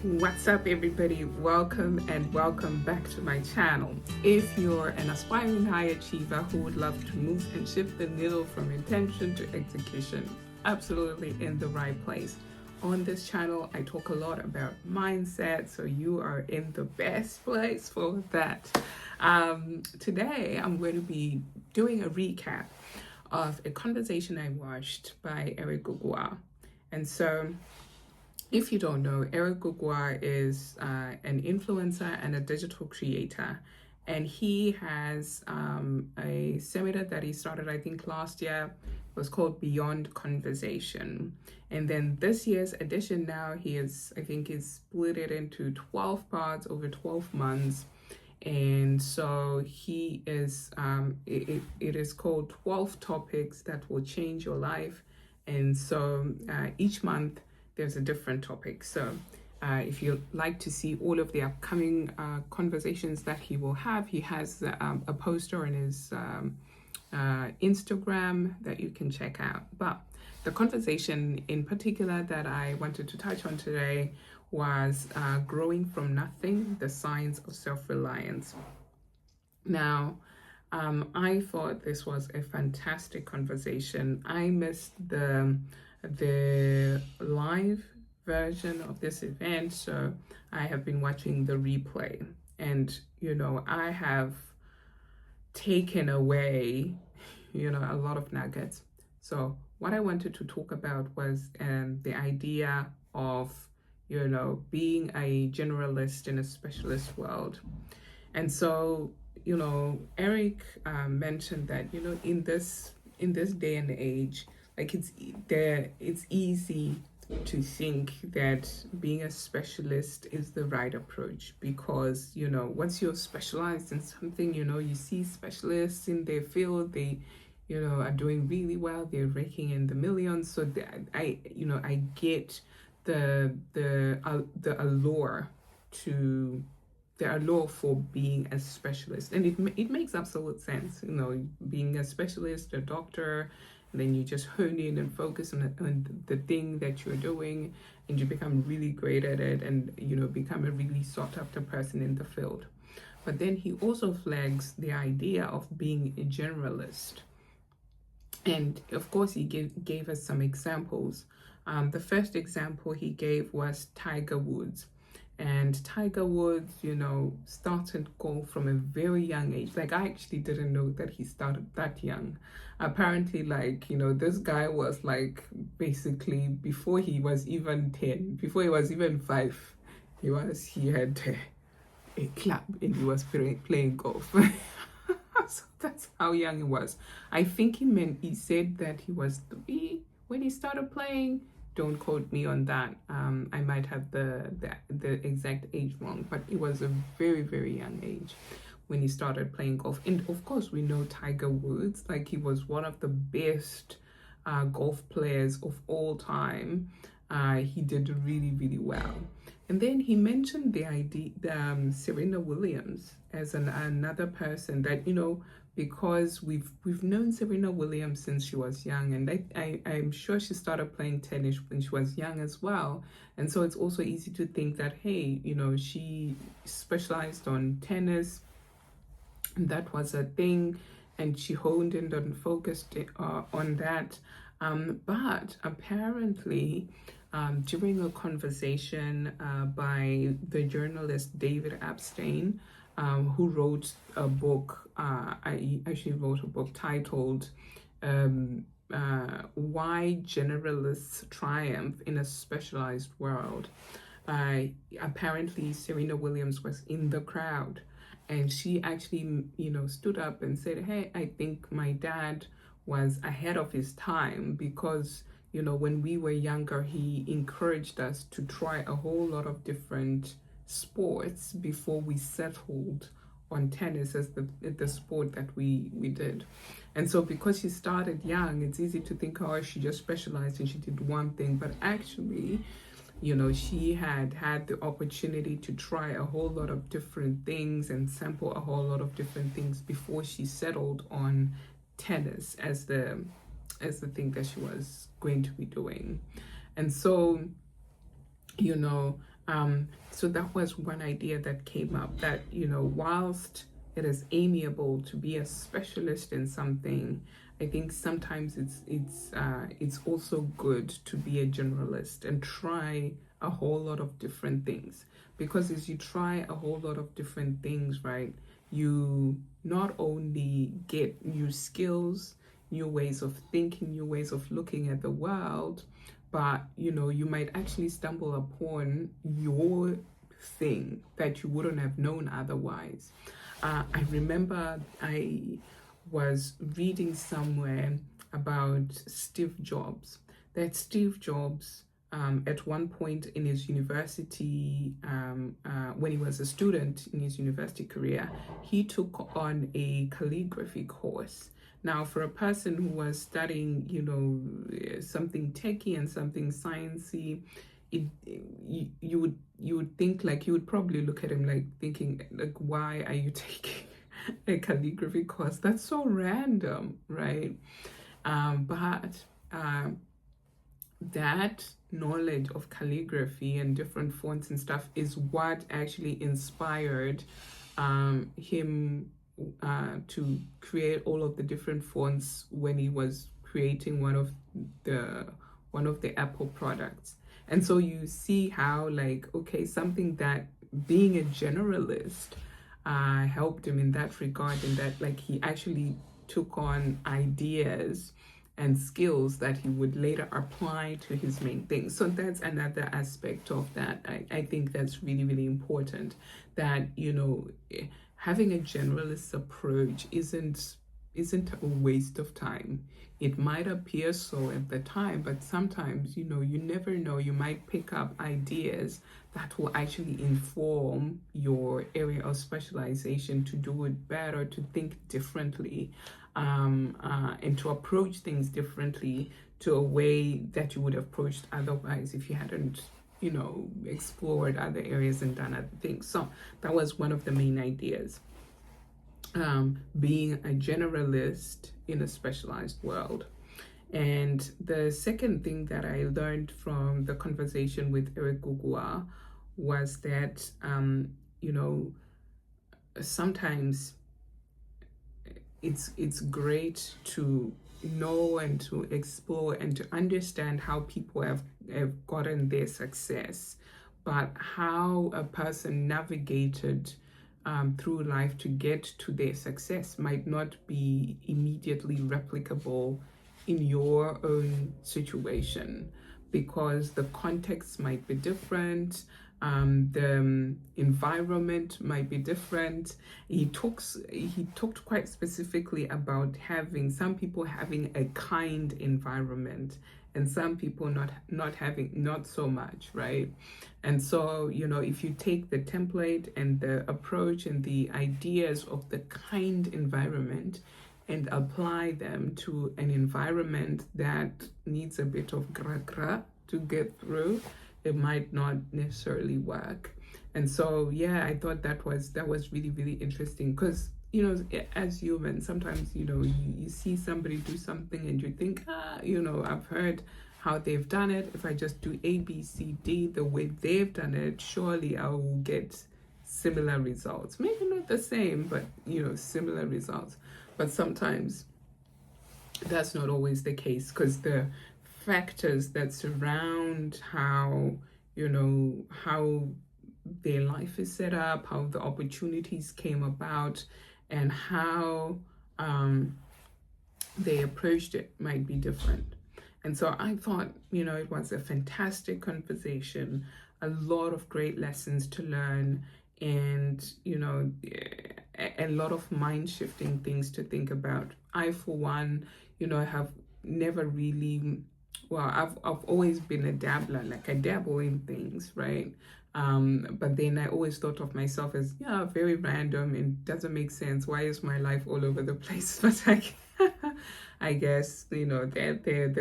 What's up, everybody? Welcome and welcome back to my channel. If you're an aspiring high achiever who would love to move and shift the needle from intention to execution, absolutely in the right place. On this channel, I talk a lot about mindset, so you are in the best place for that. Today, I'm going to be doing a recap of a conversation I watched by Eric Gugua. And so, if you don't know, Eric Gugua is an influencer and a digital creator. And he has a seminar that he started, I think, last year. It was called Beyond Conversation. And then this year's edition now, he's split it into 12 parts over 12 months. And so he is, it is called 12 Topics That Will Change Your Life. And so each month, there's a different topic. So if you'd like to see all of the upcoming conversations that he will have, he has a poster on his Instagram that you can check out. But the conversation in particular that I wanted to touch on today was growing from nothing, the science of self-reliance. Now, I thought this was a fantastic conversation. I missed the live version of this event, so I have been watching the replay, and I have taken away a lot of nuggets. So what I wanted to talk about was the idea of being a generalist in a specialist world. And so Eric mentioned that in this day and age, like it's easy to think that being a specialist is the right approach, because once you're specialized in something, you see specialists in their field, they are doing really well, they're raking in the millions. So I get the allure for being a specialist, and it makes absolute sense. Being a specialist, a doctor, and then you just hone in and focus on the thing that you're doing, and you become really great at it, and become a really sought after person in the field. But then he also flags the idea of being a generalist, and of course he gave us some examples. The first example he gave was Tiger Woods. And Tiger Woods, started golf from a very young age. Like, I actually didn't know that he started that young. Apparently, this guy was basically before he was even 10, before he was even 5, he had a club and he was playing golf. So that's how young he was. I think he said that he was 3 when he started playing. Don't quote me on that. I might have the exact age wrong, but it was a very, very young age when he started playing golf. And of course, we know Tiger Woods, he was one of the best golf players of all time. He did really, really well. And then he mentioned the idea, Serena Williams as another person that, because we've known Serena Williams since she was young, and I'm sure she started playing tennis when she was young as well. And so it's also easy to think that, hey, she specialized on tennis, and that was a thing, and she honed in and focused on that. But apparently, during a conversation by the journalist David Epstein, who wrote a book, I actually wrote a book titled Why Generalists Triumph in a Specialized World. Apparently, Serena Williams was in the crowd, and she actually, stood up and said, hey, I think my dad was ahead of his time, because when we were younger, he encouraged us to try a whole lot of different sports before we settled on tennis as the sport that we did. And so because she started young, it's easy to think, oh, she just specialized and she did one thing. But actually, she had the opportunity to try a whole lot of different things and sample a whole lot of different things before she settled on tennis as the thing that she was going to be doing. And so So that was one idea that came up, that, whilst it is amiable to be a specialist in something, I think sometimes it's also good to be a generalist and try a whole lot of different things. Because as you try a whole lot of different things, right, you not only get new skills, new ways of thinking, new ways of looking at the world, but you might actually stumble upon your thing that you wouldn't have known otherwise. I remember I was reading somewhere about Steve Jobs, that Steve Jobs, at one point in his university, when he was a student in his university career, he took on a calligraphy course. Now, for a person who was studying, something techy and something sciencey, you would think, like, you would probably look at him like thinking, like, why are you taking a calligraphy course? That's so random, right? But that knowledge of calligraphy and different fonts and stuff is what actually inspired him to create all of the different fonts when he was creating one of the Apple products. And so you see how, like, okay, something that being a generalist helped him in that regard, in that, like, he actually took on ideas and skills that he would later apply to his main thing. So that's another aspect of that. I think that's really, really important, that, having a generalist approach isn't a waste of time. It might appear so at the time, but sometimes, you never know. You might pick up ideas that will actually inform your area of specialization to do it better, to think differently, and to approach things differently, to a way that you would have approached otherwise if you hadn't, explored other areas and done other things. So that was one of the main ideas. Being a generalist in a specialized world. And the second thing that I learned from the conversation with Eric Gugua was that, sometimes it's great to know and to explore and to understand how people have gotten their success, but how a person navigated through life to get to their success might not be immediately replicable in your own situation, because the context might be different, the environment might be different. He talked quite specifically about having some people having a kind environment and some people not having, not so much, right? And so, if you take the template and the approach and the ideas of the kind environment and apply them to an environment that needs a bit of gra to get through, it might not necessarily work. And so, yeah, I thought that was really, really interesting, because as humans, sometimes you see somebody do something and you think, I've heard how they've done it. If I just do A, B, C, D the way they've done it, surely I will get similar results. Maybe not the same, but similar results. But sometimes that's not always the case, because the factors that surround how their life is set up, how the opportunities came about, and how they approached it might be different. And so I thought, it was a fantastic conversation, a lot of great lessons to learn, and, a lot of mind-shifting things to think about. I, for one, have never really, I've always been a dabbler, like I dabble in things, right? But then I always thought of myself as, very random and doesn't make sense. Why is my life all over the place? But I guess, there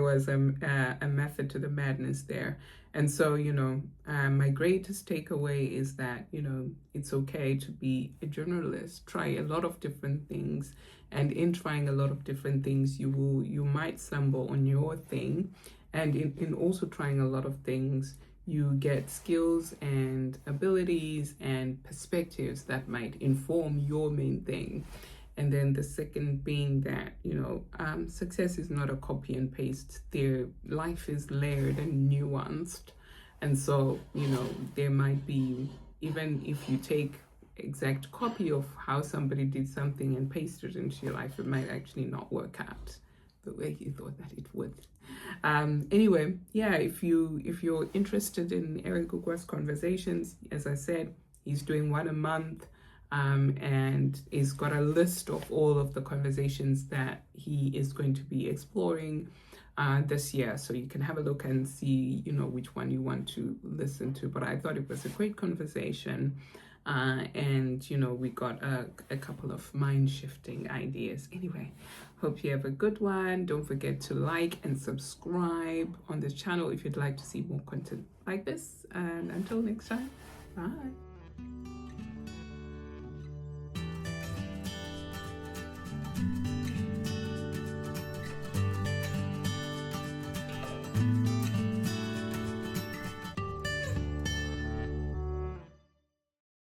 was a method to the madness there. And so, my greatest takeaway is that, it's okay to be a journalist. Try a lot of different things. And in trying a lot of different things, you might stumble on your thing. And in also trying a lot of things, you get skills and abilities and perspectives that might inform your main thing. And then the second being that, success is not a copy and paste. Their life is layered and nuanced. And so, there might be, even if you take exact copy of how somebody did something and paste it into your life, it might actually not work out the way you thought that it would. Anyway, yeah, if you're interested in Eric Gugwa's conversations, as I said, he's doing one a month, and he's got a list of all of the conversations that he is going to be exploring this year, so you can have a look and see which one you want to listen to. But I thought it was a great conversation, and we got a couple of mind-shifting ideas. Anyway, hope you have a good one. Don't forget to like and subscribe on this channel if you'd like to see more content like this, and until next time, bye.